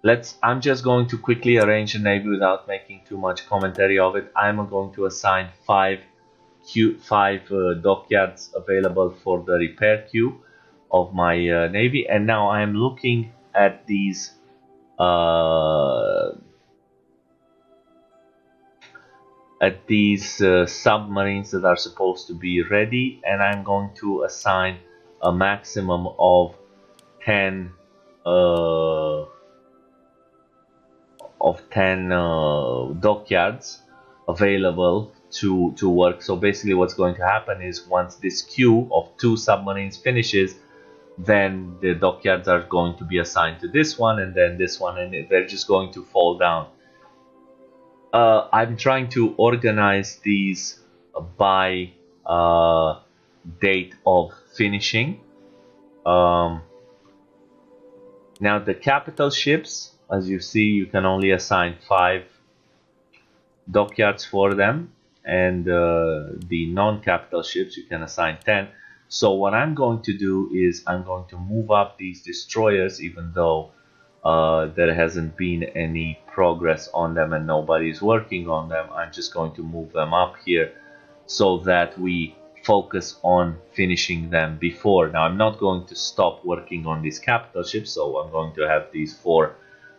I'm just going to quickly arrange a navy without making too much commentary of it. I'm going to assign five dockyards available for the repair queue of my navy, and now I am looking at these submarines that are supposed to be ready, and I'm going to assign a maximum of 10 dockyards available to work. So basically what's going to happen is once this queue of 2 submarines finishes, then the dockyards are going to be assigned to this one and then this one, and they're just going to fall down. I'm trying to organize these by date of finishing. Now the capital ships, as you see, you can only assign 5 dockyards for them, and the non-capital ships you can assign 10. So what I'm going to do is I'm going to move up these destroyers, even though there hasn't been any progress on them and nobody's working on them. I'm just going to move them up here so that we focus on finishing them before. Now I'm not going to stop working on these capital ships, so I'm going to have these 4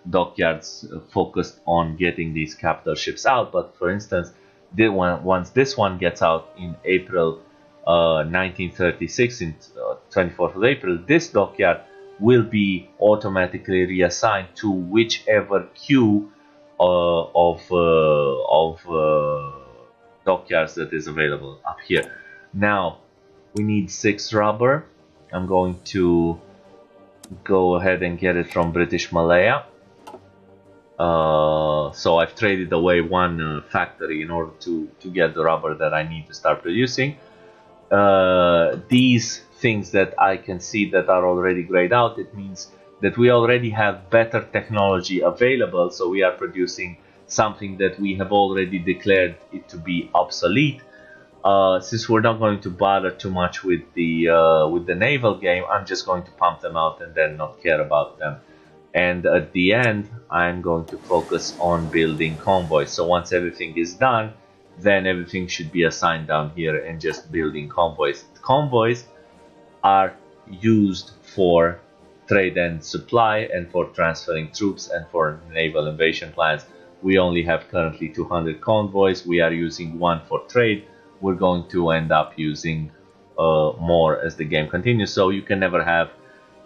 dockyards focused on getting these capital ships out. But for instance, once this one gets out in April 1936, in 24th of April, this dockyard will be automatically reassigned to whichever queue of dockyards that is available up here. Now we need 6 rubber. I'm going to go ahead and get it from British Malaya. So I've traded away one factory in order to get the rubber that I need to start producing. These things that I can see that are already grayed out, it means that we already have better technology available, so we are producing something that we have already declared it to be obsolete. Since we're not going to bother too much with the naval game, I'm just going to pump them out and then not care about them. And at the end, I'm going to focus on building convoys. So once everything is done, then everything should be assigned down here and just building convoys. Convoys are used for trade and supply and for transferring troops and for naval invasion plans. We only have currently 200 convoys. We are using 1 for trade. We're going to end up using more as the game continues. So you can never have,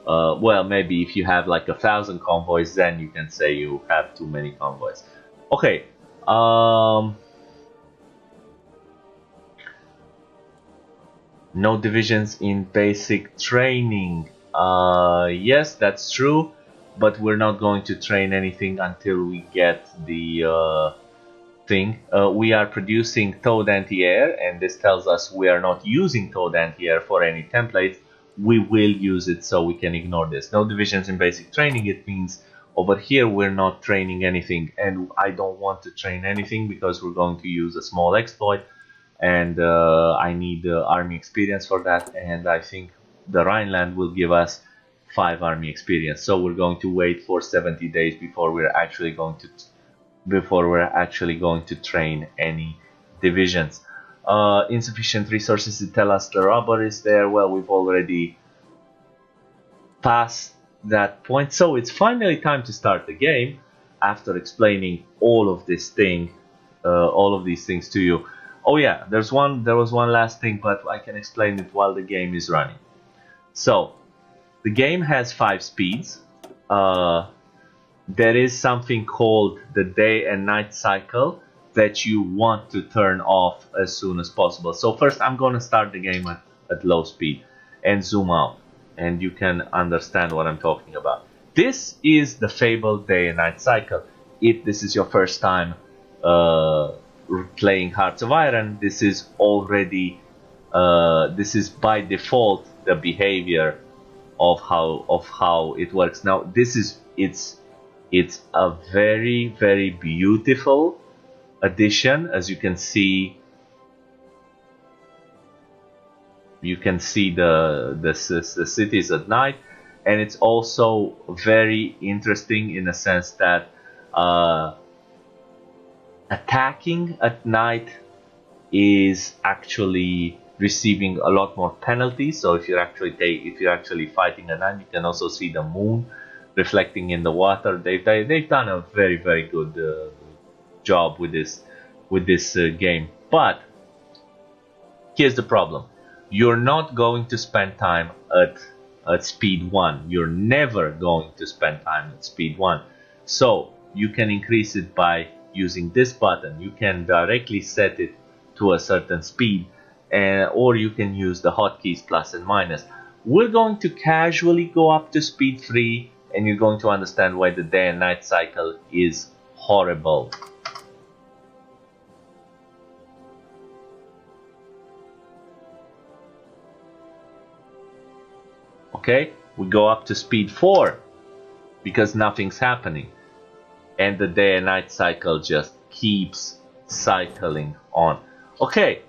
well, maybe if you have like 1,000 convoys, then you can say you have too many convoys. Okay. No divisions in basic training. Yes, that's true, but we're not going to train anything until we get the thing. We are producing towed anti-air, and this tells us we are not using towed anti-air for any templates. We will use it, so we can ignore this. No divisions in basic training, it means over here we're not training anything, and I don't want to train anything because we're going to use a small exploit, and I need army experience for that, and I think the Rhineland will give us 5 army experience. So we're going to wait for 70 days before we're actually going to train any divisions. Insufficient resources to tell us the rubber is there. Well, we've already passed that point, so it's finally time to start the game after explaining all of these things to you. Oh yeah, there was one last thing, but I can explain it while the game is running. So the game has 5 speeds. There is something called the day and night cycle that you want to turn off as soon as possible. So first I'm going to start the game at low speed and zoom out, and you can understand what I'm talking about. This is the fabled day and night cycle. If this is your first time playing Hearts of Iron, this is already this is by default the behavior of how it works. Now it's a very, very beautiful addition. As you can see the cities at night, and it's also very interesting in a sense that attacking at night is actually receiving a lot more penalties. So if you're actually fighting at night, you can also see the moon reflecting in the water. They've done a very good job with this game. But here's the problem: you're not going to spend time at speed 1. You're never going to spend time at speed 1. So you can increase it by using this button. You can directly set it to a certain speed, or you can use the hotkeys plus and minus. We're going to casually go up to speed 3, and you're going to understand why the day and night cycle is horrible. Okay, we go up to speed 4 because nothing's happening, and the day and night cycle just keeps cycling on. Okay,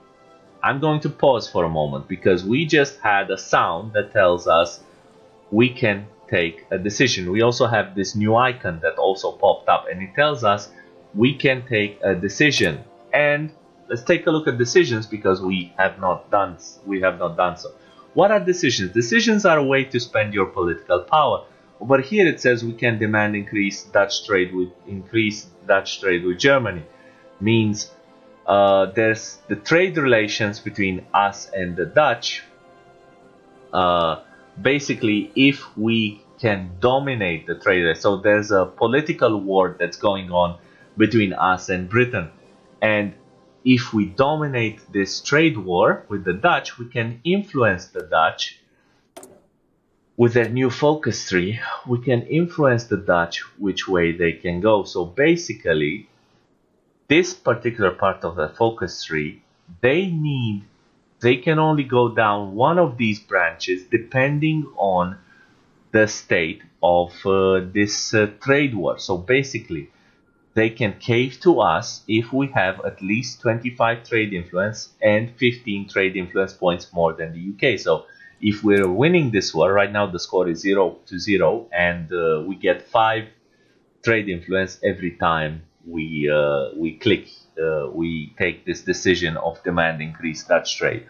I'm going to pause for a moment because we just had a sound that tells us we can take a decision. We also have this new icon that also popped up, and it tells us we can take a decision. And let's take a look at decisions because we have not done so. What are decisions? Decisions are a way to spend your political power. Over here it says we can demand increased Dutch trade with Germany. Means there's the trade relations between us and the Dutch. Basically, if we can dominate the trade, so there's a political war that's going on between us and Britain, and if we dominate this trade war with the Dutch, we can influence the Dutch with their new focus tree. We can influence the Dutch which way they can go. So basically, this particular part of the focus tree, they can only go down one of these branches depending on the state of this trade war. So basically, they can cave to us if we have at least 25 trade influence and 15 trade influence points more than the UK. So if we're winning this war, right now the score is 0-0, and we get 5 trade influence every time we take this decision of demand increased Dutch trade.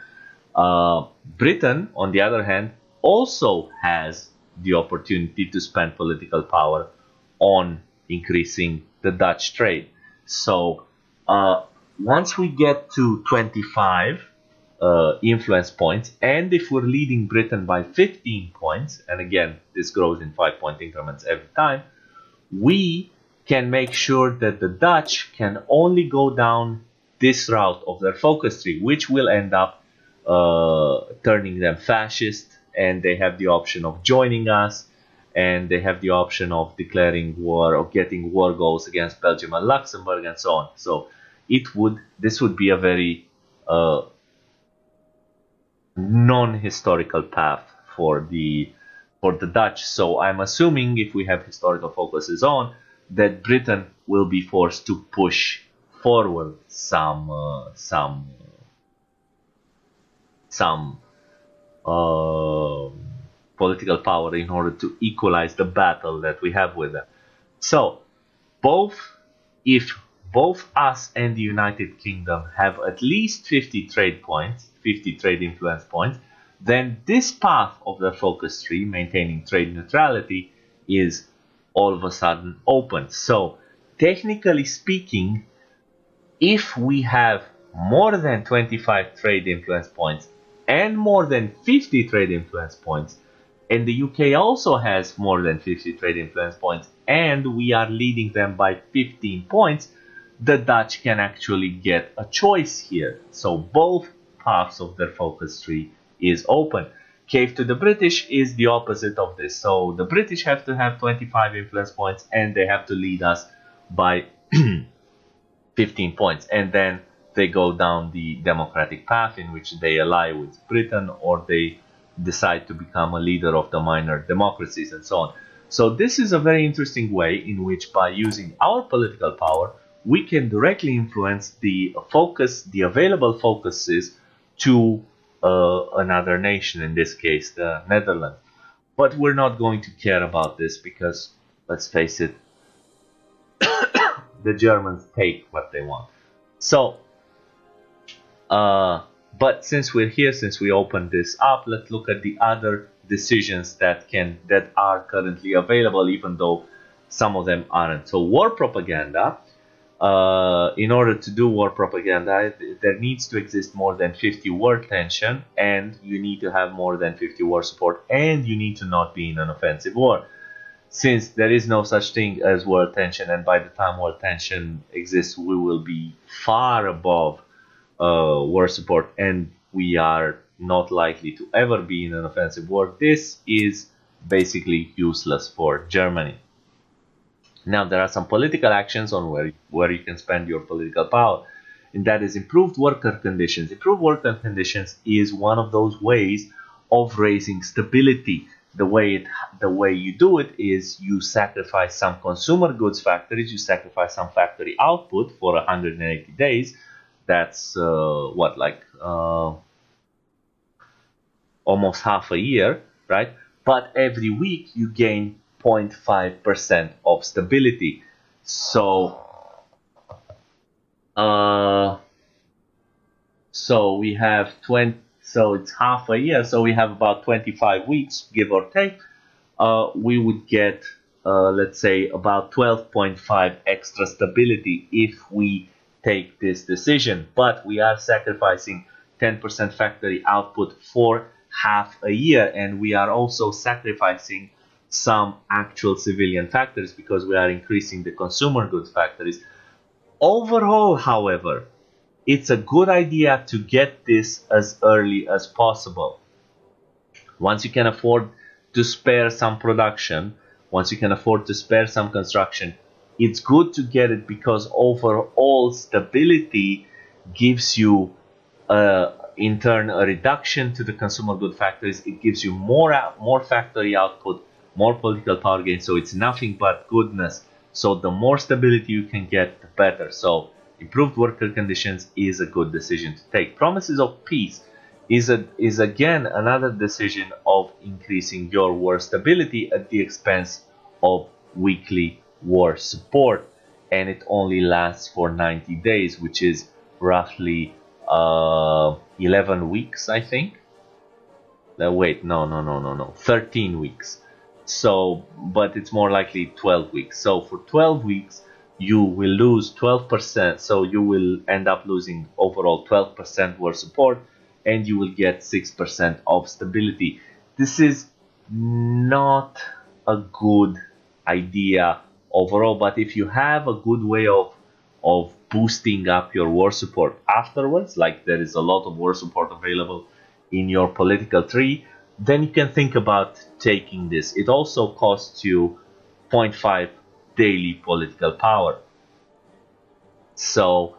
Britain, on the other hand, also has the opportunity to spend political power on increasing the Dutch trade. So once we get to 25 influence points, and if we're leading Britain by 15 points, and again this grows in 5-point increments every time, we can make sure that the Dutch can only go down this route of their focus tree, which will end up turning them fascist, and they have the option of joining us, and they have the option of declaring war or getting war goals against Belgium and Luxembourg and so on. So this would be a very non-historical path for the Dutch. So I'm assuming, if we have historical focuses on, that Britain will be forced to push forward some political power in order to equalize the battle that we have with them. So if both us and the United Kingdom have at least 50 trade influence points, then this path of the focus tree, maintaining trade neutrality, is all of a sudden open. So technically speaking, if we have more than 25 trade influence points and more than 50 trade influence points, and the UK also has more than 50 trade influence points, and we are leading them by 15 points, the Dutch can actually get a choice here. So both paths of their focus tree is open. Cave to the British is the opposite of this. So the British have to have 25 influence points, and they have to lead us by 15 points. And then they go down the democratic path in which they ally with Britain, or they decide to become a leader of the minor democracies and so on. So this is a very interesting way in which, by using our political power, we can directly influence the available focuses to another nation, in this case the Netherlands. But we're not going to care about this because, let's face it, the Germans take what they want. So, but since we're here, since we opened this up, let's look at the other decisions that are currently available, even though some of them aren't. So, war propaganda. In order to do war propaganda, there needs to exist more than 50 war tension, and you need to have more than 50 war support, and you need to not be in an offensive war. Since there is no such thing as war tension, and by the time war tension exists, we will be far above war support, and we are not likely to ever be in an offensive war. This is basically useless for Germany. Now, there are some political actions on where you can spend your political power, and that is improved worker conditions. Improved worker conditions is one of those ways of raising stability. The way you do it is you sacrifice some consumer goods factories, you sacrifice some factory output for 180 days. That's almost half a year, right? But every week you gain 0.5% of stability. So we have 20. So it's half a year. So we have about 25 weeks, give or take. We would get, let's say, about 12.5 extra stability if we take this decision. But we are sacrificing 10% factory output for half a year, and we are also sacrificing some actual civilian factories because we are increasing the consumer goods factories. Overall, however, it's a good idea to get this as early as possible. Once you can afford to spare some production, once you can afford to spare some construction, it's good to get it because overall stability gives you, in turn, a reduction to the consumer good factories. It gives you more factory output, more political power gain. So it's nothing but goodness. So the more stability you can get, the better. So improved worker conditions is a good decision to take. Promises of peace is again another decision of increasing your war stability at the expense of weekly war support, and it only lasts for 90 days, which is roughly 11 weeks, I think. Wait, no, 13 weeks. So, but it's more likely 12 weeks. So for 12 weeks, you will lose 12%. So you will end up losing overall 12% war support, and you will get 6% of stability. This is not a good idea overall, but if you have a good way of boosting up your war support afterwards, like there is a lot of war support available in your political tree, then you can think about taking this. It also costs you 0.5 daily political power. So,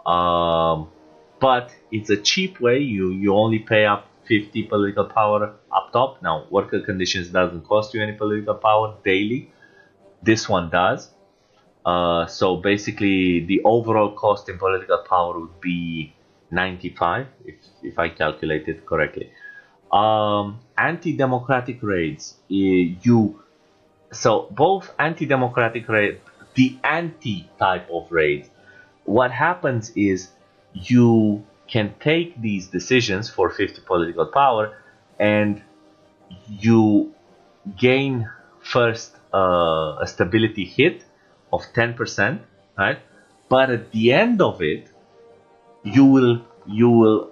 but it's a cheap way. You only pay up 50 political power up top. Now, worker conditions doesn't cost you any political power daily. This one does. So basically, the overall cost in political power would be 95, if I calculated correctly. Anti-democratic raids. So both anti-democratic raid, the anti-type of raids. What happens is you can take these decisions for 50 political power, and you gain first a stability hit of 10%, right? But at the end of it, you will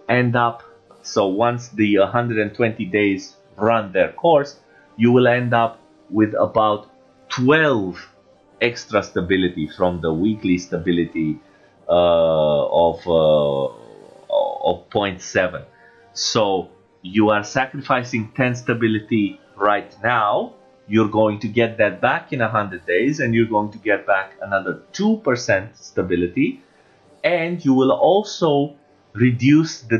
end up. So once the 120 days run their course, you will end up with about 12 extra stability from the weekly stability of 0.7. So you are sacrificing 10 stability right now. You're going to get that back in 100 days, and you're going to get back another 2% stability, and you will also reduce the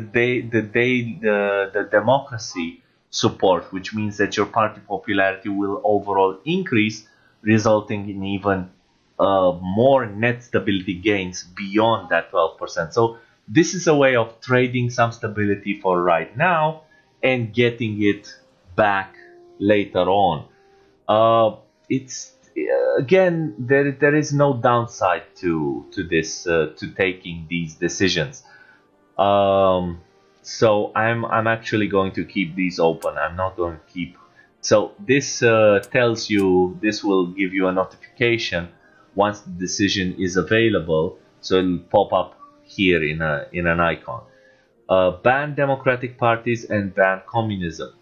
democracy support, which means that your party popularity will overall increase, resulting in even more net stability gains beyond that 12%. So this is a way of trading some stability for right now and getting it back later on. It's again, there is no downside to this, to taking these decisions. So I'm actually going to keep these open. I'm not going to keep. So this tells you, this will give you a notification once the decision is available. So it'll pop up here in an icon. Ban democratic parties and ban communism.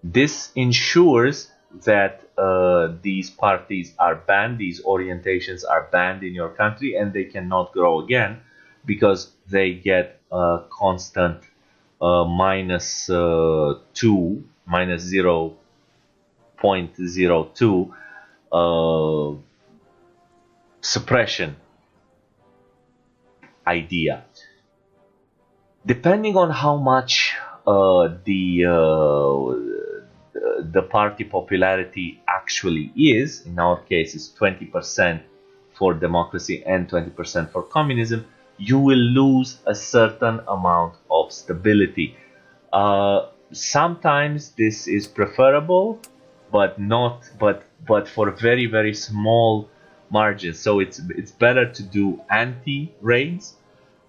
This ensures that these parties are banned, these orientations are banned in your country, and they cannot grow again because they get a constant minus 0.02 suppression idea. Depending on how much the party popularity actually is, in our case is 20% for democracy and 20% for communism, you will lose a certain amount of stability. Sometimes this is preferable, but for very, very small margins. So it's better to do anti-raids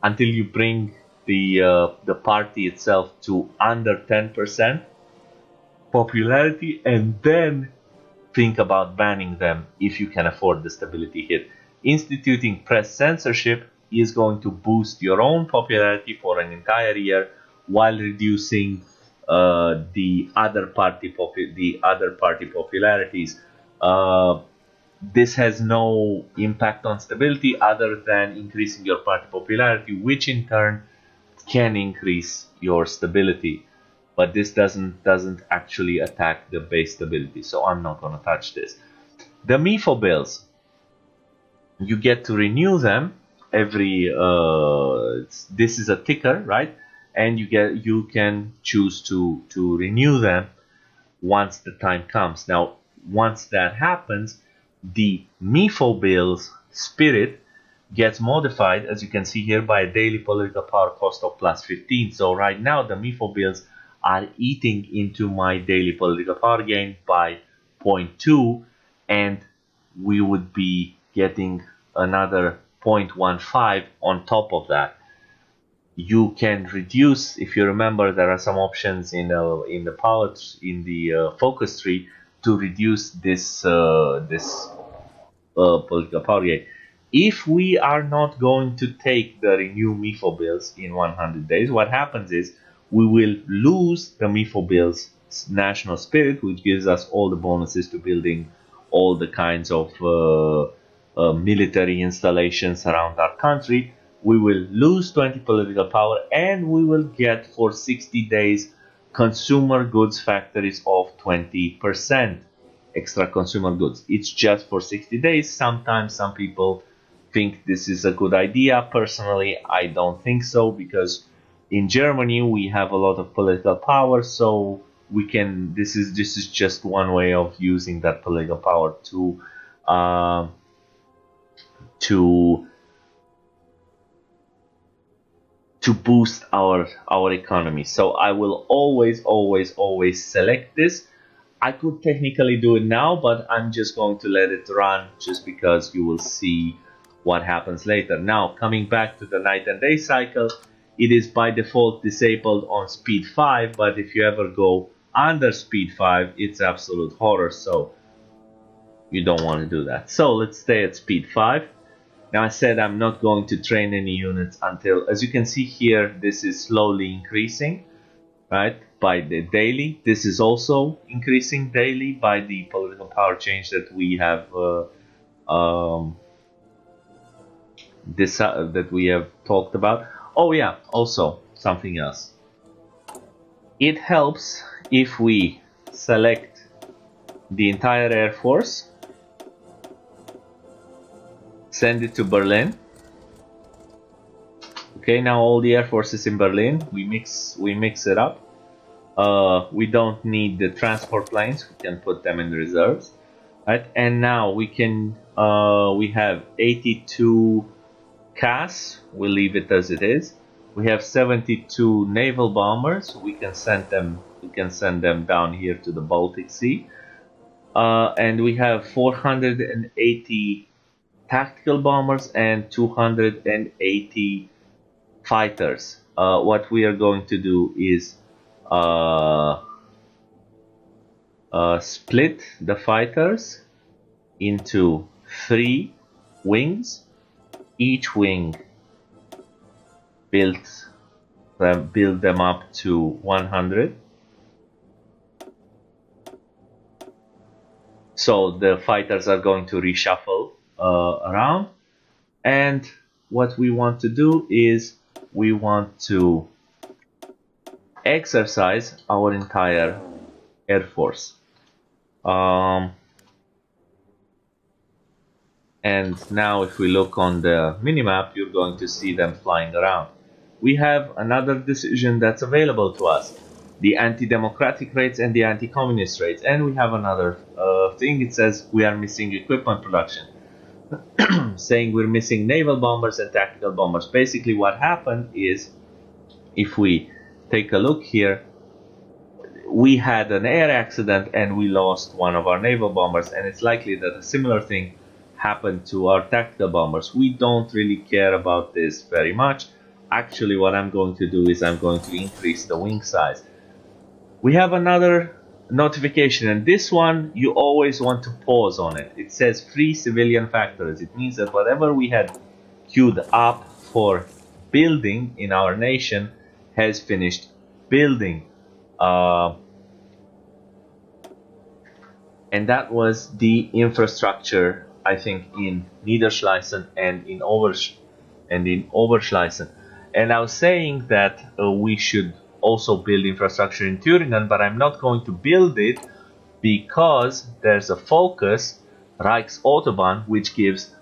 until you bring the party itself to under 10% popularity, and then think about banning them if you can afford the stability hit. Instituting press censorship is going to boost your own popularity for an entire year while reducing the other party popularities. This has no impact on stability other than increasing your party popularity, which in turn can increase your stability. But this doesn't actually attack the base stability, so I'm not going to touch this. The MIFO bills, you get to renew them every. This is a ticker, right? And you can choose to renew them once the time comes. Now, once that happens, the MIFO bills spirit gets modified, as you can see here, by a daily political power cost of plus 15. So right now, the MIFO bills are eating into my daily political power gain by 0.2, and we would be getting another 0.15 on top of that. You can reduce, if you remember, there are some options in the focus tree to reduce this political power gain. If we are not going to take the renew MIFO bills in 100 days, what happens is we will lose the MIFO bills national spirit, which gives us all the bonuses to building all the kinds of military installations around our country. We will lose 20 political power, and we will get for 60 days consumer goods factories of 20% extra consumer goods. It's just for 60 days. Sometimes some people think this is a good idea. Personally, I don't think so, because in Germany we have a lot of political power, so we can. This is just one way of using that political power to boost our economy. So I will always select this. I could technically do it now, but I'm just going to let it run just because you will see what happens later. Now, coming back to the night and day cycle, it is by default disabled on speed 5, but if you ever go under speed 5, it's absolute horror, so you don't want to do that. So let's stay at speed 5. Now, I said I'm not going to train any units until, as you can see here, this is slowly increasing, right, by the daily. This is also increasing daily by the political power change that we have that we have talked about. Oh yeah, also something else. It helps if we select the entire Air Force, send it to Berlin. Okay, now all the Air Force is in Berlin. We mix it up. We don't need the transport planes. We can put them in reserves, right? And now we can we have 82 CAS. We'll leave it as it is. We have 72 naval bombers. We can send them we can send them down here to the Baltic Sea. And we have 480 tactical bombers and 280 fighters. What we are going to do is split the fighters into 3 wings. Each wing build them up to 100. So the fighters are going to reshuffle around, and what we want to do is we want to exercise our entire air force. And now if we look on the minimap, you're going to see them flying around. We have another decision that's available to us: the anti-democratic rates and the anti-communist rates. And we have another thing. It says we are missing equipment production, saying we're missing naval bombers and tactical bombers. Basically what happened is, if we take a look here, we had an air accident and we lost one of our naval bombers, and it's likely that a similar thing happened to our tactical bombers. We don't really care about this very much. Actually, what I'm going to do is I'm going to increase the wing size. We have another notification, and this one you always want to pause on it. It says free civilian factories. It means that whatever we had queued up for building in our nation has finished building. And that was the infrastructure, I think, in Niederschleißen and in Oberschleißen. And I was saying that we should also build infrastructure in Thüringen, but I'm not going to build it because there's a focus, Reichsautobahn, which gives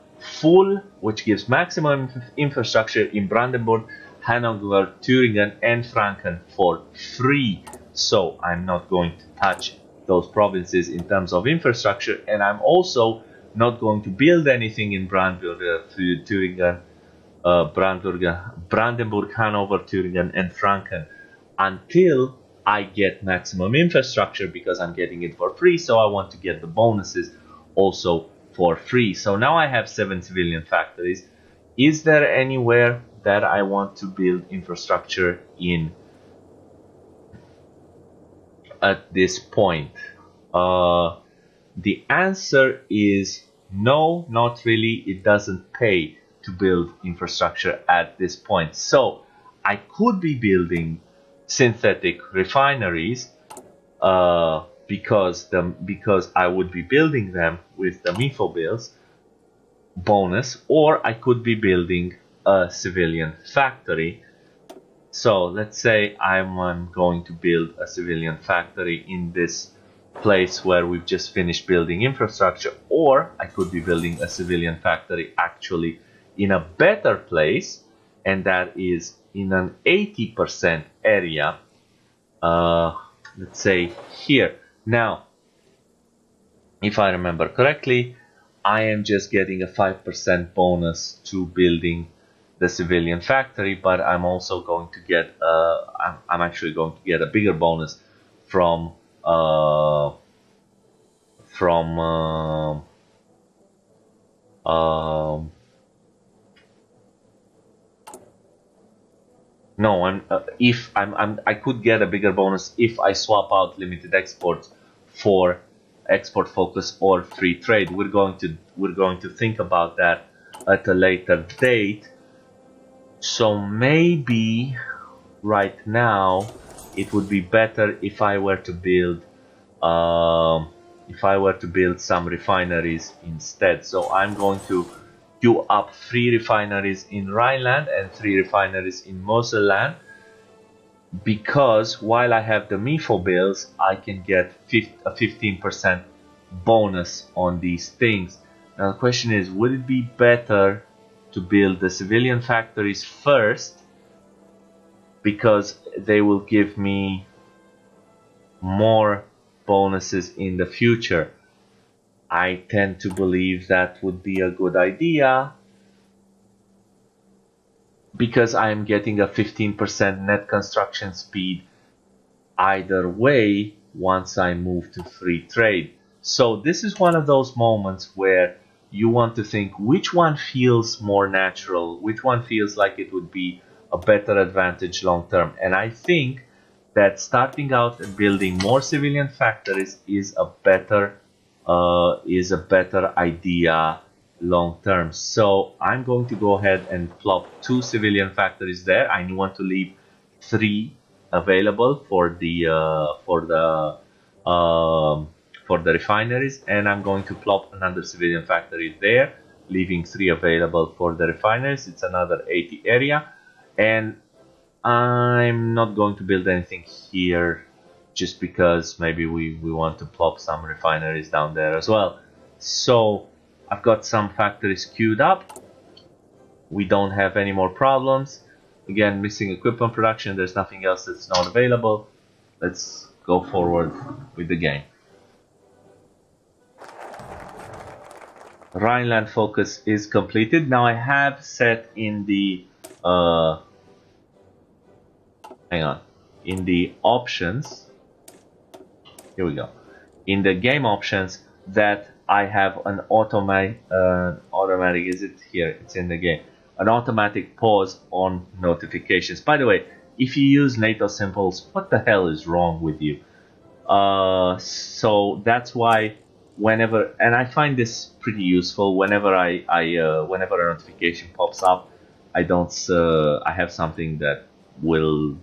maximum infrastructure in Brandenburg, Hanover, Thüringen, and Franken for free. So I'm not going to touch those provinces in terms of infrastructure, and I'm also not going to build anything in Brandenburg, Hanover, Thüringen, and Franken until I get maximum infrastructure, because I'm getting it for free. So I want to get the bonuses also for free. So now I have 7 civilian factories. Is there anywhere that I want to build infrastructure in at this point? The answer is no, not really. It doesn't pay to build infrastructure at this point. So I could be building synthetic refineries because I would be building them with the MIFO bills bonus, or I could be building a civilian factory. So let's say I'm going to build a civilian factory in this place where we've just finished building infrastructure, or I could be building a civilian factory actually in a better place, and that is in an 80% area, let's say here. Now, if I remember correctly, I am just getting a 5% bonus to building the civilian factory, but I'm also going to get I'm actually going to get a bigger bonus from no, I could get a bigger bonus if I swap out limited exports for export focus or free trade. We're going to think about that at a later date. So maybe right now it would be better if I were to build some refineries instead. So I'm going to queue up 3 refineries in Rhineland and 3 refineries in Moselland, because while I have the MIFO bills, I can get a 15% bonus on these things. Now the question is, would it be better to build the civilian factories first, because they will give me more bonuses in the future? I tend to believe that would be a good idea, because I am getting a 15% net construction speed either way once I move to free trade. So this is one of those moments where you want to think which one feels more natural, which one feels like it would be a better advantage long term. And I think that starting out and building more civilian factories is a better idea long term. So I'm going to go ahead and plop 2 civilian factories there. I want to leave 3 available for the refineries, and I'm going to plop another civilian factory there, leaving 3 available for the refineries. It's another 80 area, and I'm not going to build anything here just because maybe we want to plop some refineries down there as well. So I've got some factories queued up. We don't have any more problems. Again, missing equipment production, there's nothing else that's not available. Let's go forward with the game. Rhineland focus is completed. Now I have set in the in the options, here we go, in the game options, that I have an automatic, is it here? It's in the game. An automatic pause on notifications. By the way, if you use NATO symbols, what the hell is wrong with you? So that's why whenever, and I find this pretty useful, whenever whenever a notification pops up, I have something that will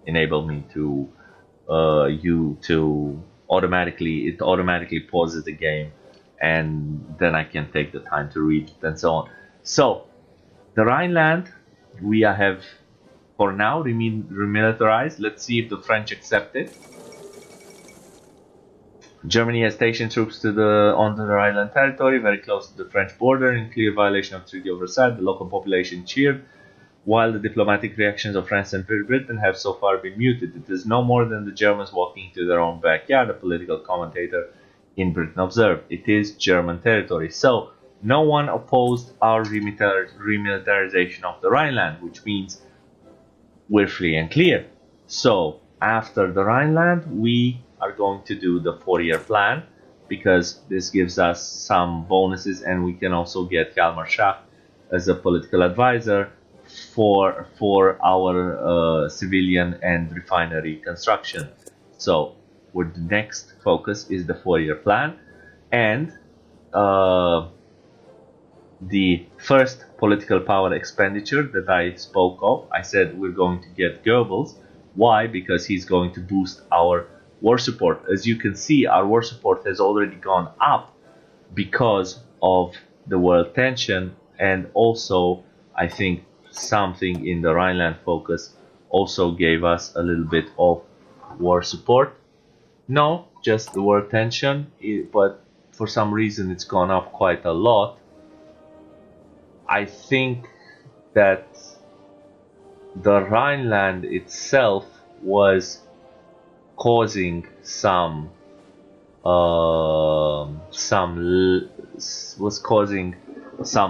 enable me to automatically pauses the game, and then I can take the time to read it and so on. So the Rhineland we have for now remilitarized. Let's see if the French accept it. Germany has stationed troops on the Rhineland territory, very close to the French border, in clear violation of Treaty of Versailles. The local population cheered, while the diplomatic reactions of France and Britain have so far been muted. It is no more than the Germans walking into their own backyard, a political commentator in Britain observed. It is German territory. So no one opposed our remilitarization of the Rhineland, which means we're free and clear. So after the Rhineland, we are going to do the 4-year plan, because this gives us some bonuses, and we can also get Hjalmar Schacht as a political advisor for our civilian and refinery construction. So the next focus is the 4-year plan, and the first political power expenditure that I spoke of, I said we're going to get Goebbels. Why? Because he's going to boost our war support. As you can see, our war support has already gone up because of the world tension, and also I think something in the Rhineland focus also gave us a little bit of war support. No, just the world tension, but for some reason it's gone up quite a lot. I think that the Rhineland itself was causing some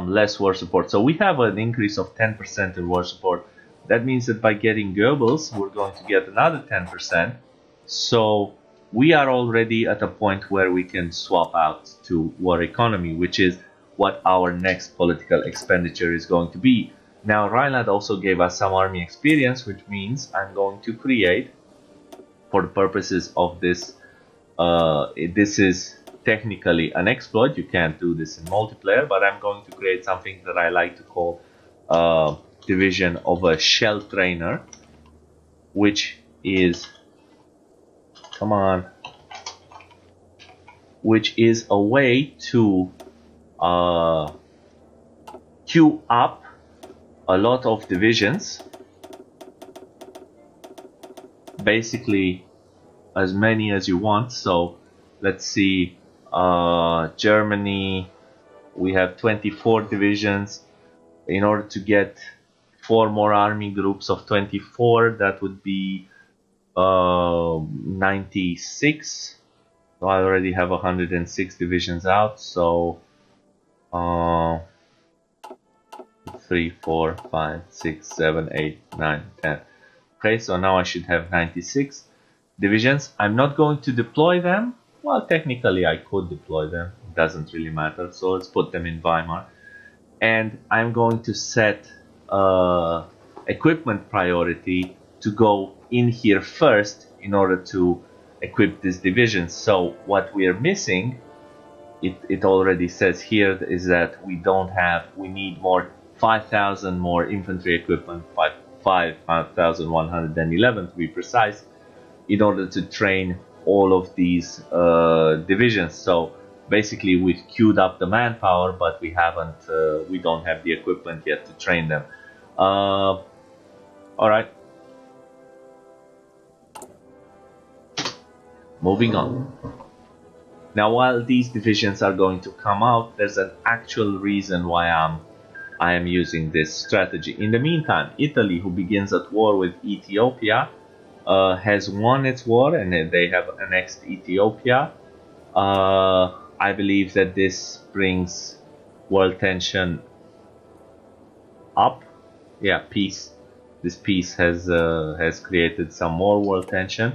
less war support. So we have an increase of 10% in war support. That means that by getting Goebbels, we're going to get another 10%. So we are already at a point where we can swap out to war economy, which is what our next political expenditure is going to be. Now, Rhineland also gave us some army experience, which means I'm going to create, for the purposes of this, this is technically an exploit. You can't do this in multiplayer, but I'm going to create something that I like to call division of a shell trainer, which is, which is a way to queue up a lot of divisions, basically as many as you want. So let's see, Germany, we have 24 divisions. In order to get 4 more army groups of 24, that would be 96. So I already have 106 divisions out. So 3, 4, 5, 6, 7, 8, 9, 10. Okay, so now I should have 96. divisions. I'm not going to deploy them. Well, technically I could deploy them. It doesn't really matter. So let's put them in Weimar. And I'm going to set equipment priority to go in here first in order to equip these divisions. So what we are missing, it already says here, is that we need more 5,000 more infantry equipment, 5,111 to be precise, in order to train all of these divisions. So basically we've queued up the manpower, but we don't have the equipment yet to train them. All right, moving on. Now, while these divisions are going to come out, there's an actual reason why I am using this strategy. In the meantime, Italy, who begins at war with Ethiopia, has won its war, and they have annexed Ethiopia. I believe that this brings world tension up. Yeah, peace. This peace has created some more world tension.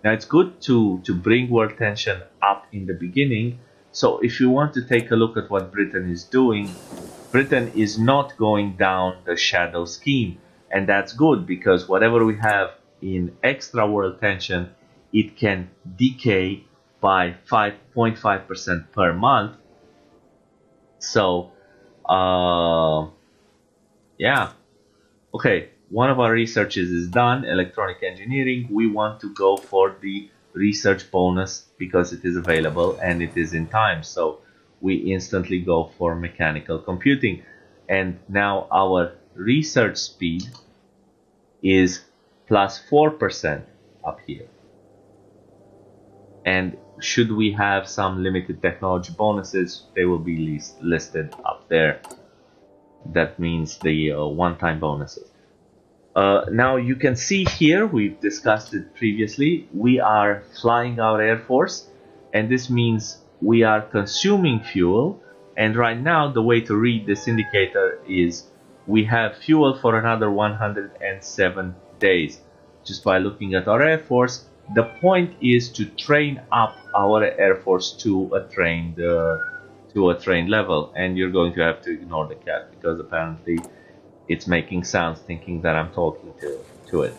Now it's good to bring world tension up in the beginning. So if you want to take a look at what Britain is doing, Britain is not going down the shadow scheme, and that's good, because whatever we have in extra world tension, it can decay by 5.5% per month. So yeah, okay, one of our researches is done, electronic engineering. We want to go for the research bonus because it is available and it is in time. So we instantly go for mechanical computing. And now our research speed is plus 4% up here. And should we have some limited technology bonuses, they will be listed up there. That means the one-time bonuses. Now you can see here, we've discussed it previously, we are flying our Air Force, and this means we are consuming fuel. And right now the way to read this indicator is we have fuel for another 107 days. Just by looking at our Air Force, the point is to train up our Air Force to a trained level, and you're going to have to ignore the cat because apparently it's making sounds thinking that I'm talking to it.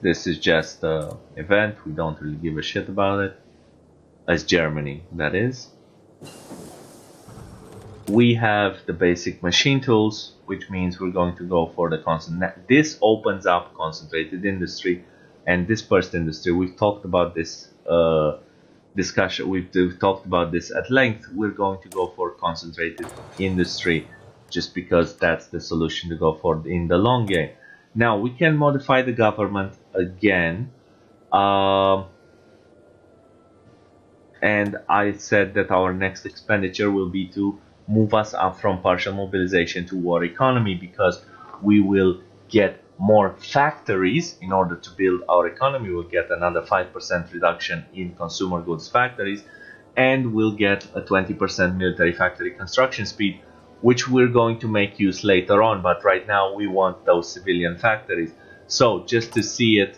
This is just an event. We don't really give a shit about it. As Germany, that is. We have the basic machine tools, which means we're going to go for the constant. This opens up concentrated industry and dispersed industry. We've talked about this discussion. We've talked about this at length. We're going to go for concentrated industry just because that's the solution to go for in the long game. Now we can modify the government again. And I said that our next expenditure will be to move us up from partial mobilization to war economy, because we will get more factories in order to build our economy. We'll get another 5% reduction in consumer goods factories, and we'll get a 20% military factory construction speed, which we're going to make use later on, but right now we want those civilian factories. So just to see it,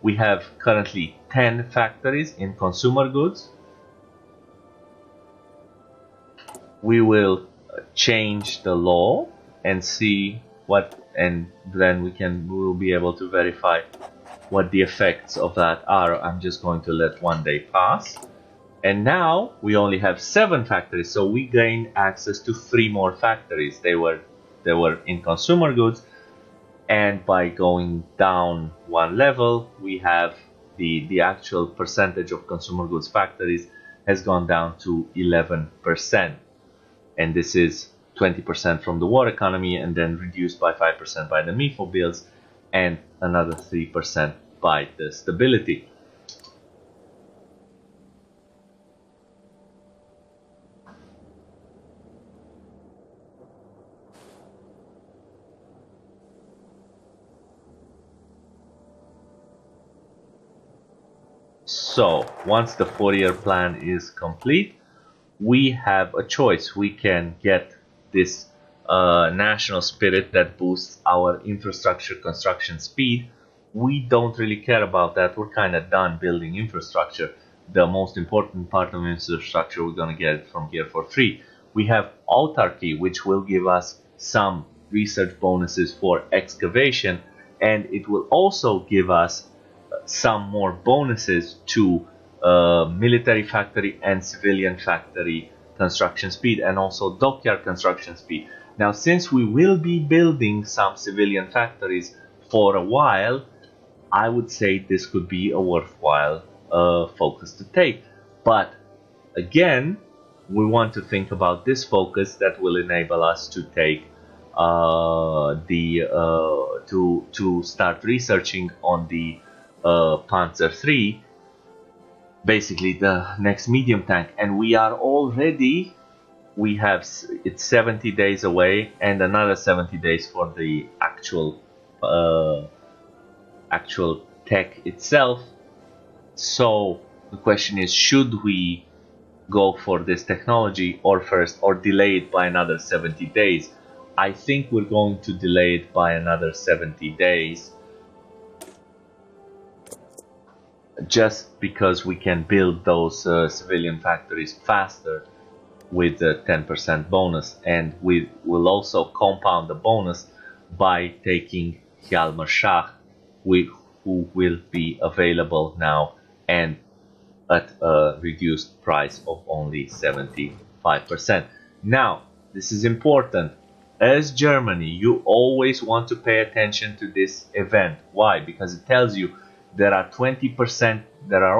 we have currently 10 factories in consumer goods. We will change the law and see what, and then we will be able to verify what the effects of that are. I'm just going to let one day pass, and now we only have 7 factories, so we gain access to 3 more factories. They were in consumer goods, and by going down one level, we have the actual percentage of consumer goods factories has gone down to 11%. And this is 20% from the war economy, and then reduced by 5% by the MIFO bills, and another 3% by the stability. So once the 4-year plan is complete, we have a choice. We can get this national spirit that boosts our infrastructure construction speed. We don't really care about that. We're kind of done building infrastructure. The most important part of infrastructure, we're going to get it from here for free. We have autarky, which will give us some research bonuses for excavation, and it will also give us some more bonuses to military factory and civilian factory construction speed, and also dockyard construction speed. Now, since we will be building some civilian factories for a while, I would say this could be a worthwhile focus to take. But again, we want to think about this focus that will enable us to take to start researching on the Panzer III, basically the next medium tank. And we have it's 70 days away and another 70 days for the actual tech itself. So the question is, should we go for this technology or delay it by another 70 days? I think we're going to delay it by another 70 days, just because we can build those civilian factories faster with the 10% bonus, and we will also compound the bonus by taking Hjalmar Schacht, who will be available now and at a reduced price of only 75%. Now, this is important. As Germany, you always want to pay attention to this event. Why? Because it tells you there are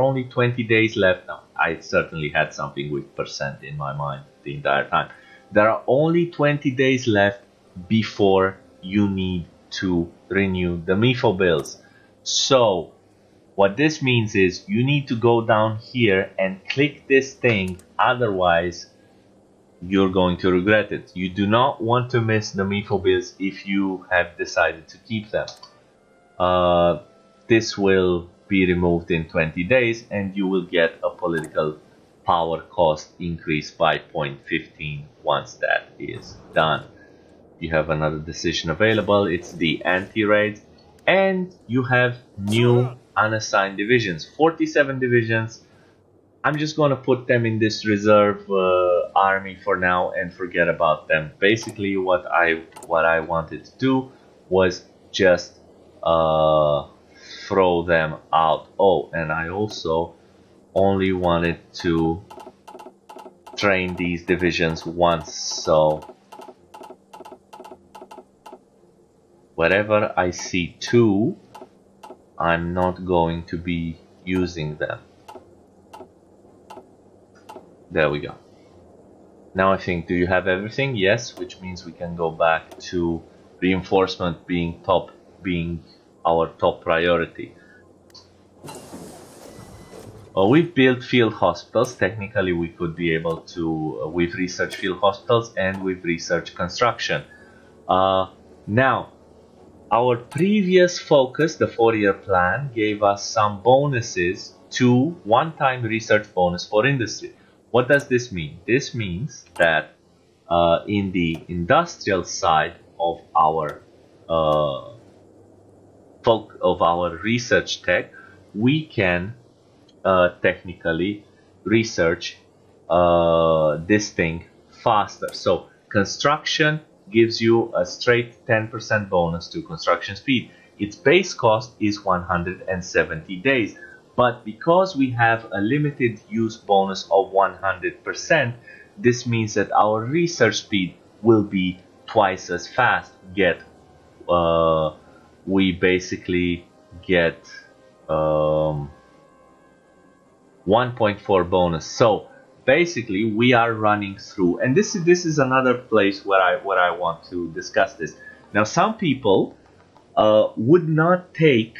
only 20 days left. Now, I certainly had something with percent in my mind the entire time. There are only 20 days left before you need to renew the MIFO bills. So what this means is you need to go down here and click this thing, otherwise you're going to regret it. You do not want to miss the MIFO bills if you have decided to keep them. This will be removed in 20 days and you will get a political power cost increase by 0.15 once that is done. You have another decision available. It's the anti-raid, and you have new unassigned divisions, 47 divisions. I'm just going to put them in this reserve army for now and forget about them. Basically what I wanted to do was just throw them out. Oh, and I also only wanted to train these divisions once, so wherever I see 2, I'm not going to be using them. There we go. Now I think, do you have everything? Yes, which means we can go back to reinforcement being our top priority. We've built field hospitals. Technically we could be able to, we've researched field hospitals and we've researched construction. Now, our previous focus, the 4-year plan, gave us some bonuses to one-time research bonus for industry. What does this mean? This means that in the industrial side of our research tech, we can technically research this thing faster. So construction gives you a straight 10% bonus to construction speed. Its base cost is 170 days, but because we have a limited use bonus of 100%, this means that our research speed will be twice as fast. We basically get 1.4 bonus. So basically we are running through, and this is another place where I want to discuss this. Now, some people would not take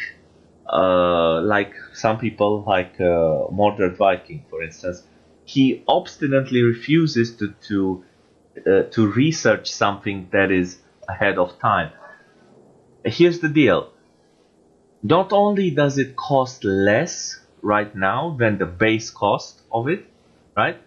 like some people like Mordred Viking, for instance. He obstinately refuses to research something that is ahead of time. Here's the deal. Not only does it cost less right now than the base cost of it, right?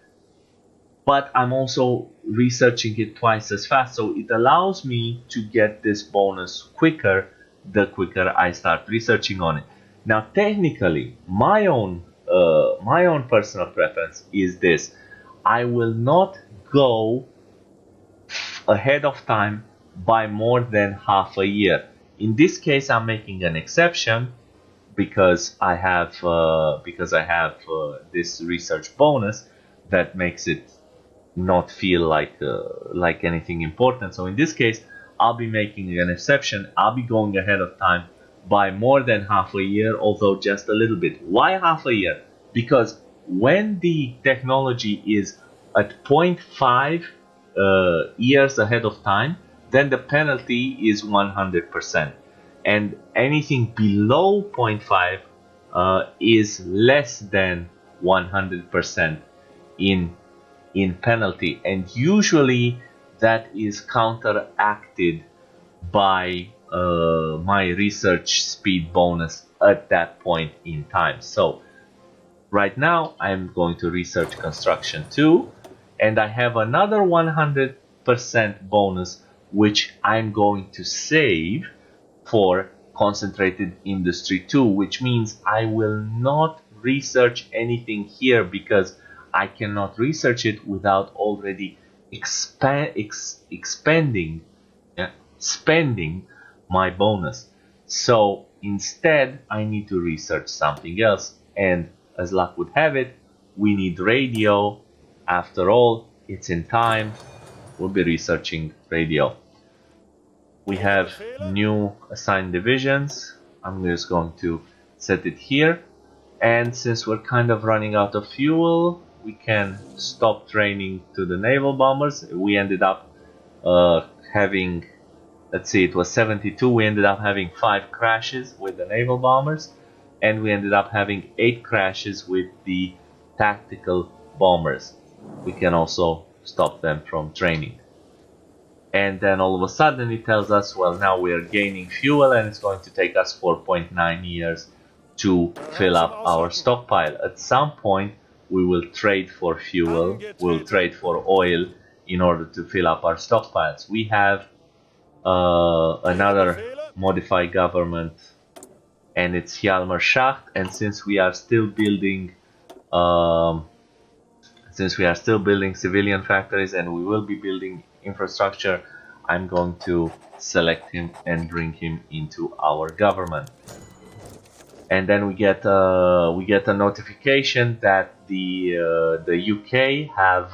But I'm also researching it twice as fast, so it allows me to get this bonus quicker the quicker I start researching on it. Now, technically, my own personal preference is this: I will not go ahead of time by more than half a year. In this case, I'm making an exception because I have this research bonus that makes it not feel like anything important. So in this case, I'll be making an exception. I'll be going ahead of time by more than half a year, although just a little bit. Why half a year? Because when the technology is at 0.5 years ahead of time, then the penalty is 100%, and anything below 0.5 is less than 100% in penalty, and usually that is counteracted by my research speed bonus at that point in time. So right now I'm going to research construction 2, and I have another 100% bonus which I'm going to save for concentrated industry 2, which means I will not research anything here because I cannot research it without already spending my bonus. So instead, I need to research something else, and as luck would have it, we need radio. After all, it's in time. We'll be researching radio. We have new assigned divisions. I'm just going to set it here, and since we're kind of running out of fuel, we can stop training to the naval bombers. We ended up having, let's see, it was 72. We ended up having 5 crashes with the naval bombers, and we ended up having 8 crashes with the tactical bombers. We can also stop them from training. And then all of a sudden it tells us, well, now we are gaining fuel and it's going to take us 4.9 years to fill up our stockpile. At some point we will trade for fuel, we'll trade for oil in order to fill up our stockpiles. We have another modified government, and it's Hjalmar Schacht, and since we are still building civilian factories, and we will be building infrastructure, I'm going to select him and bring him into our government. And then we get a notification that the UK have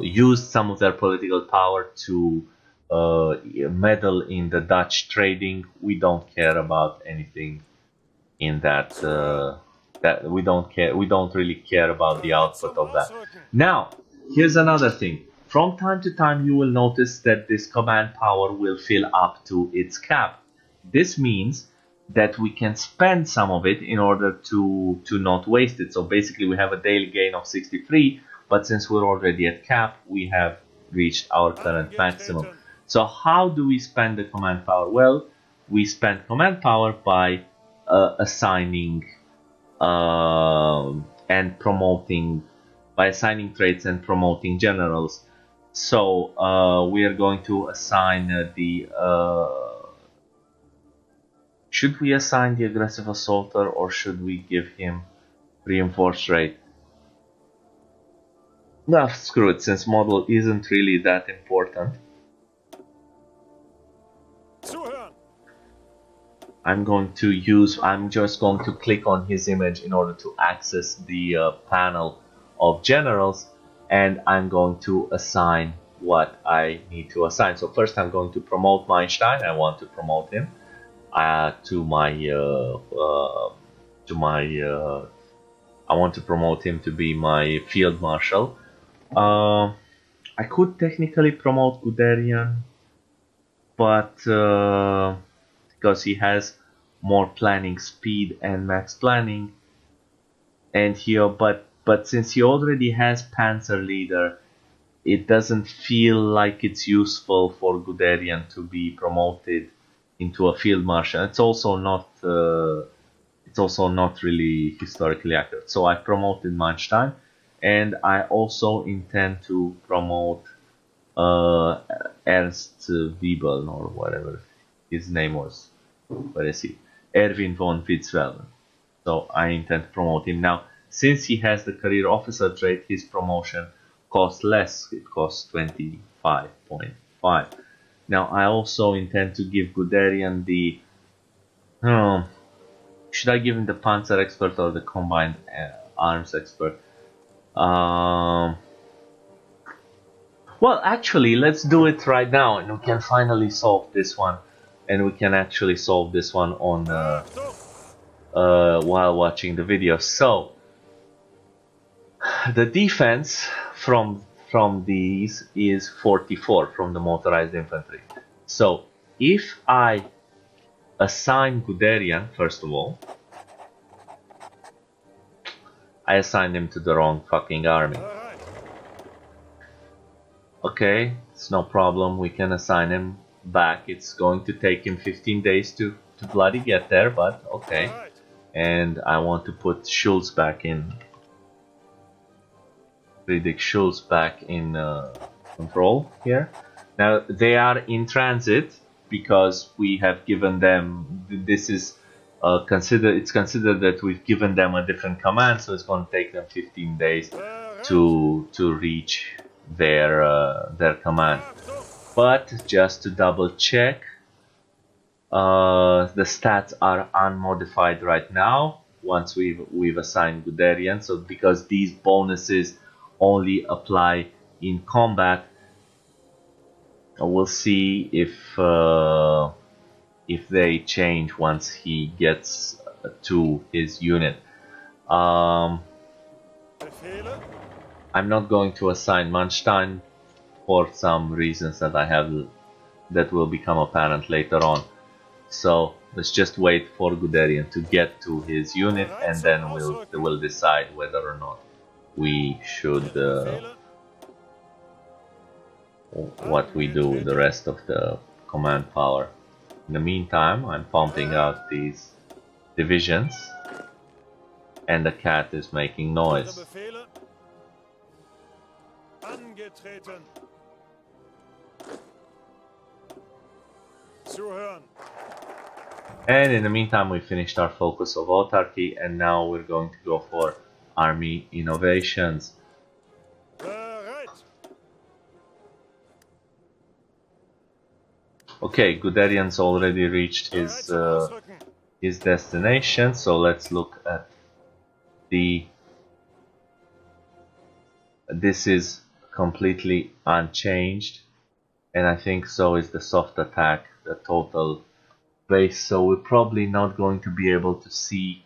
used some of their political power to meddle in the Dutch trading. We don't care about anything in that. That we don't care. We don't really care about the output of that. Now, here's another thing. From time to time, you will notice that this command power will fill up to its cap. This means that we can spend some of it in order to not waste it. So basically, we have a daily gain of 63, but since we're already at cap, we have reached our current maximum. So how do we spend the command power? Well, we spend command power by assigning and promoting, by assigning traits and promoting generals. So we are going to assign should we assign the aggressive assaulter, or should we give him reinforced rate? No, screw it, since model isn't really that important. I'm just going to click on his image in order to access the panel of generals, and I'm going to assign what I need to assign. So first I'm going to promote Meinstein. I want to promote him I want to promote him to be my field marshal. I could technically promote Guderian, but because he has more planning speed and max planning, and but since he already has Panzer Leader, it doesn't feel like it's useful for Guderian to be promoted into a field marshal. It's also not it's also not really historically accurate. So I promoted Manstein, and I also intend to promote Ernst Wiebel, or whatever his name was. Where is he? Erwin von Witzwellen. So I intend to promote him. Now, since he has the career officer trait, his promotion costs less. It costs 25.5. Now, I also intend to give Guderian the... should I give him the Panzer expert or the combined arms expert? Well, actually, let's do it right now, and we can finally solve this one. And we can actually solve this one on while watching the video. So, the defense from these is 44 from the motorized infantry. So, if I assign Guderian, first of all, I assigned him to the wrong fucking army. Okay, it's no problem, we can assign him back. It's going to take him 15 days to bloody get there, but okay. And I want to put Schulz back in, Friedrich Schulz back in control here. Now they are in transit because we have given them, this is it's considered that we've given them a different command, so it's going to take them 15 days to reach their command. But just to double check, the stats are unmodified right now once we've assigned Guderian. So because these bonuses only apply in combat, we'll see if they change once he gets to his unit. I'm not going to assign Manstein for some reasons that I have that will become apparent later on. So let's just wait for Guderian to get to his unit, and then we'll decide whether or not we should what we do with the rest of the command power. In the meantime, I'm pumping out these divisions, and the cat is making noise. And in the meantime, we finished our focus of autarky, and now we're going to go for army innovations. Okay, Guderian's already reached his destination, so let's look at the... This is completely unchanged, and I think so is the soft attack, the total base, so we're probably not going to be able to see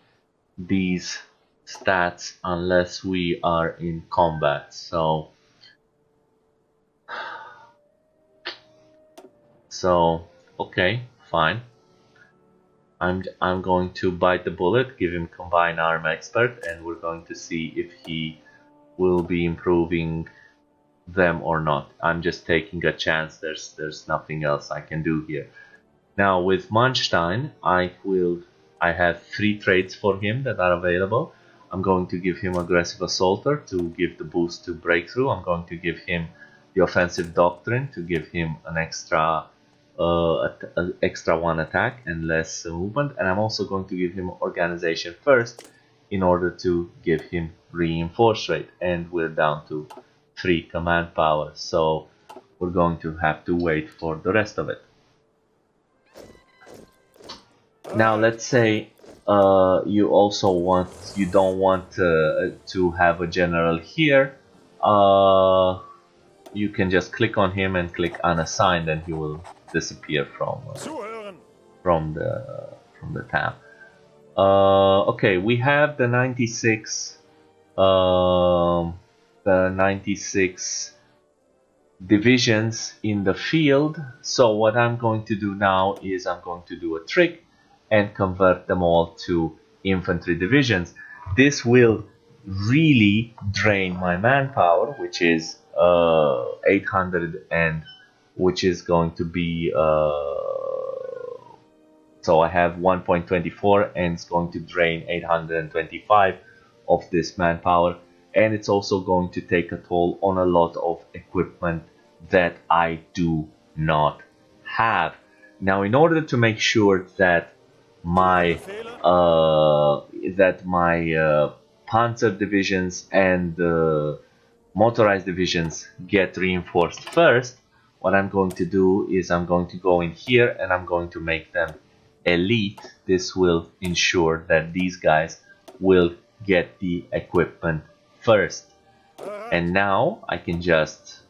these stats unless we are in combat. So okay, fine. I'm going to bite the bullet, give him combined arm expert, and we're going to see if he will be improving them or not. I'm just taking a chance. There's nothing else I can do here. Now with Manstein, I have 3 traits for him that are available. I'm going to give him aggressive assaulter to give the boost to breakthrough. I'm going to give him the offensive doctrine to give him an extra 1 attack and less movement, and I'm also going to give him organization first in order to give him reinforce rate, and we're down to 3 command power, so we're going to have to wait for the rest of it. Now let's say you don't want to have a general here. You can just click on him and click unassigned, and he will disappear from the tab. Okay, we have the 96 divisions in the field. So what I'm going to do now is I'm going to do a trick and convert them all to infantry divisions. This will really drain my manpower, which is 800, and which is going to be So I have 1.24 and it's going to drain 825 of this manpower, and it's also going to take a toll on a lot of equipment that I do not have. Now, in order to make sure that my panzer divisions and motorized divisions get reinforced first, what I'm going to do is I'm going to go in here and I'm going to make them elite. This will ensure that these guys will get the equipment first. And now I can just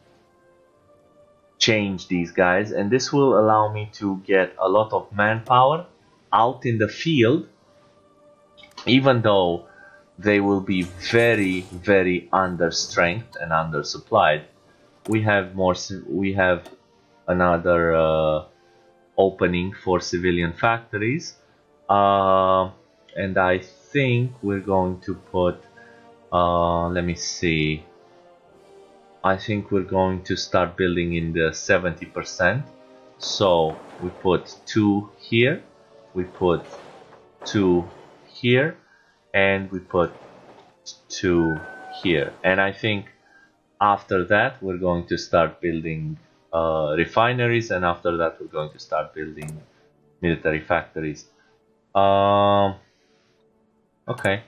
change these guys, and this will allow me to get a lot of manpower out in the field, even though they will be very, very under strength and undersupplied. We have another opening for civilian factories, and I think we're going to put let me see, I think we're going to start building in the 70%. So we put 2 here, we put 2 here, and we put 2 here. And I think after that we're going to start building refineries, and after that we're going to start building military factories. Okay.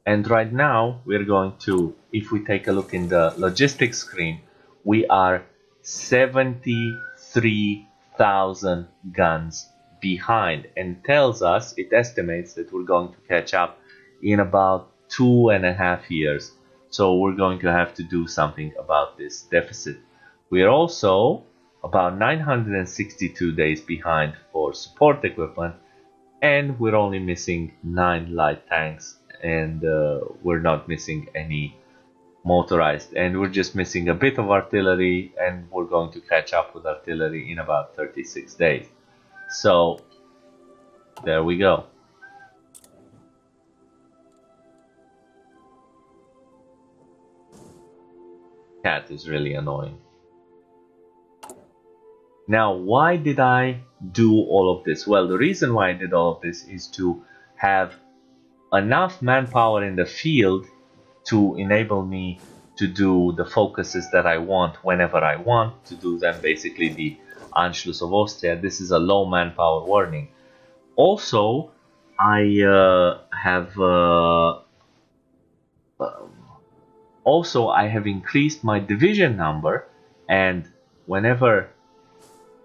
And right now we're going to, if we take a look in the logistics screen, we are 73,000 guns behind, and tells us, it estimates that we're going to catch up in about 2.5 years. So we're going to have to do something about this deficit. We are also about 962 days behind for support equipment, and we're only missing 9 light tanks, and we're not missing any motorized, and we're just missing a bit of artillery, and we're going to catch up with artillery in about 36 days. So there we go. Cat is really annoying. Now, why did I do all of this? Well, the reason why I did all of this is to have enough manpower in the field to enable me to do the focuses that I want whenever I want to do them, basically the Anschluss of Austria. This is a low manpower warning. Also, I have increased my division number, and whenever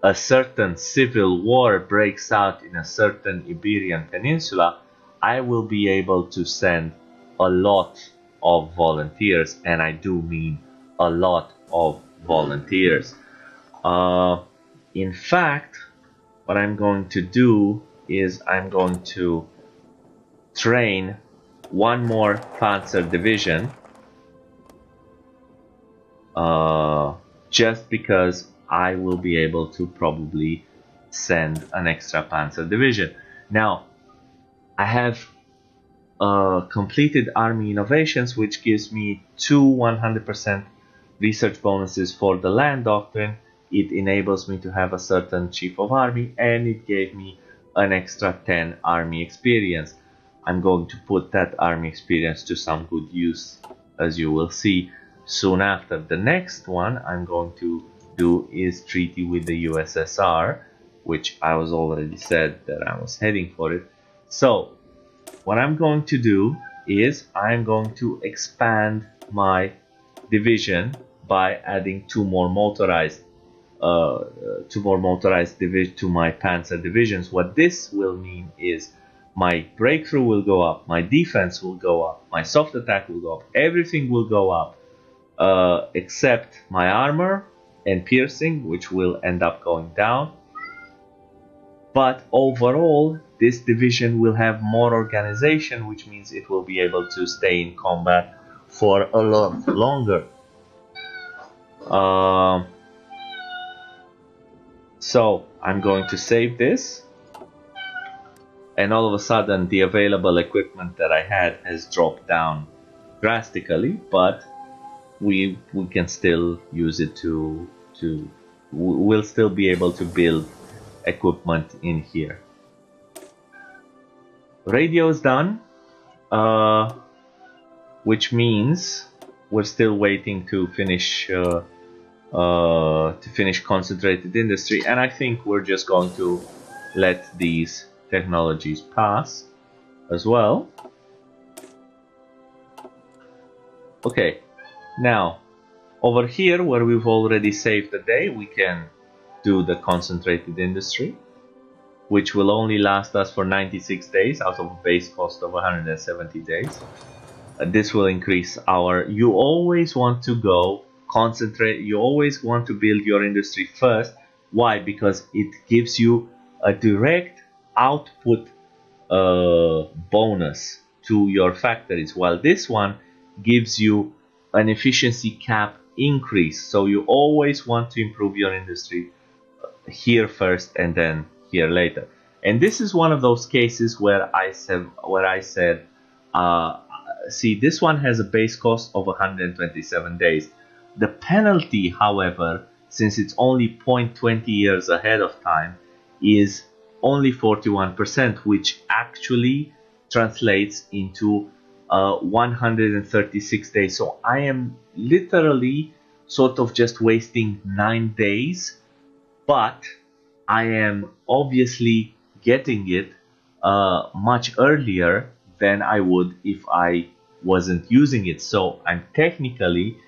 a certain civil war breaks out in a certain Iberian peninsula, I will be able to send a lot of volunteers, and I do mean a lot of volunteers. In fact, what I'm going to do is I'm going to train one more Panzer division, just because I will be able to probably send an extra Panzer division. Now, I have completed Army Innovations, which gives me 2 100% research bonuses for the land doctrine. It enables me to have a certain Chief of Army, and it gave me an extra 10 Army experience. I'm going to put that Army experience to some good use, as you will see soon after. The next one I'm going to do is treaty with the USSR, which I was already said that I was heading for it. So what I'm going to do is I'm going to expand my division by adding 2 more motorized division to my Panzer divisions. What this will mean is my breakthrough will go up, my defense will go up, my soft attack will go up, everything will go up, except my armor and piercing, which will end up going down. But overall, this division will have more organization, which means it will be able to stay in combat for a lot longer. So I'm going to save this, and all of a sudden the available equipment that I had has dropped down drastically, but we can still use it to we'll still be able to build equipment in here. Radio is done, which means we're still waiting to finish concentrated industry, and I think we're just going to let these technologies pass as well. Okay, now over here where we've already saved the day, we can do the concentrated industry, which will only last us for 96 days out of a base cost of 170 days. This will increase our, you always want to go concentrate, you always want to build your industry first. Why? Because it gives you a direct output bonus to your factories, while this one gives you an efficiency cap increase. So you always want to improve your industry here first and then here later. And this is one of those cases where I said, see, this one has a base cost of 127 days. The penalty, however, since it's only 0.20 years ahead of time, is only 41%, which actually translates into 136 days. So I am literally sort of just wasting 9 days, but I am obviously getting it much earlier than I would if I wasn't using it. So I'm technically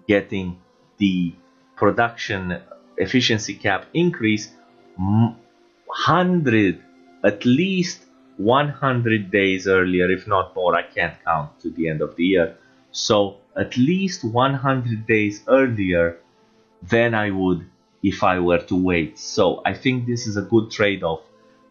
getting the production efficiency cap increase 100, at least 100 days earlier, if not more. I can't count to the end of the year. So at least 100 days earlier than I would if I were to wait. So I think this is a good trade-off.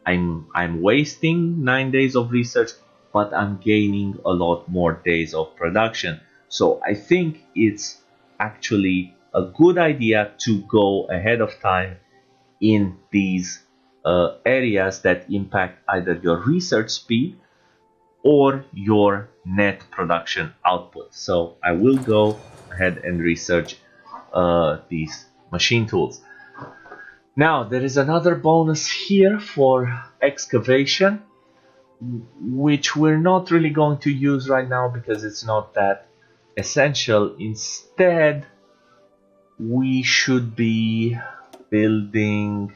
I'm wasting 9 days of research, but I'm gaining a lot more days of production. So I think it's actually a good idea to go ahead of time in these areas that impact either your research speed or your net production output. So I will go ahead and research these machine tools. Now there is another bonus here for excavation, which we're not really going to use right now because it's not that essential. Instead, we should be building,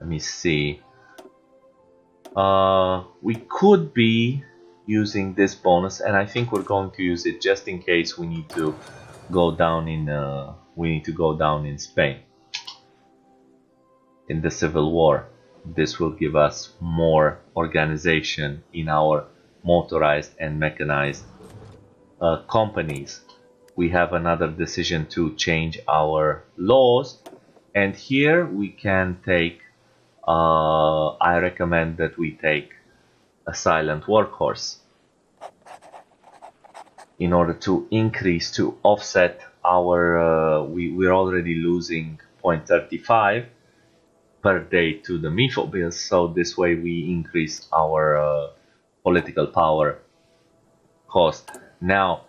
let me see, we could be using this bonus, and I think we're going to use it just in case we need to go down in Spain in the Civil War. This will give us more organization in our motorized and mechanized companies. We have another decision to change our laws, and here we can take, I recommend that we take a silent workhorse in order to increase, to offset our, we're already losing 0.35 per day to the MIFO bills, so this way we increase our political power cost. Now,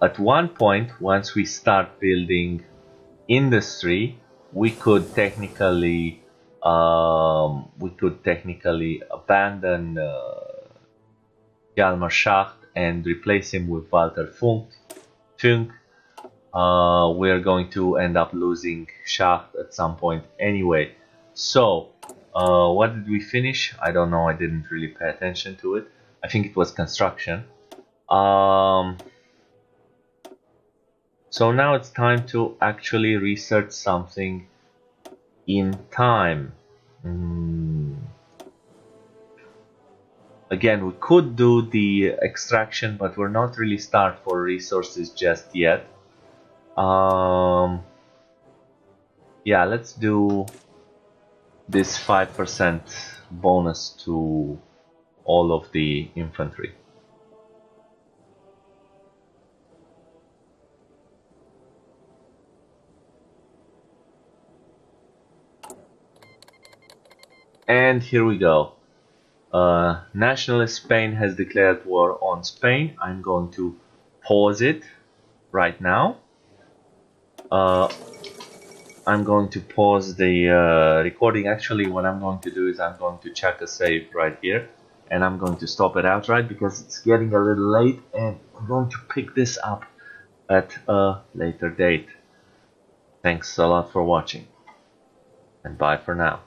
at one point, once we start building industry, we could technically abandon Hjalmar Schacht and replace him with Walter Funk. We're going to end up losing Schacht at some point anyway. So, what did we finish? I don't know, I didn't really pay attention to it. I think it was construction. So now it's time to actually research something in time. Again, we could do the extraction, but we're not really starved for resources just yet. Yeah, let's do this 5% bonus to all of the infantry. And here we go. Nationalist Spain has declared war on Spain. I'm going to pause it right now. I'm going to pause the recording. Actually, what I'm going to do is I'm going to check a save right here, and I'm going to stop it outright because it's getting a little late, and I'm going to pick this up at a later date. Thanks a lot for watching, and bye for now.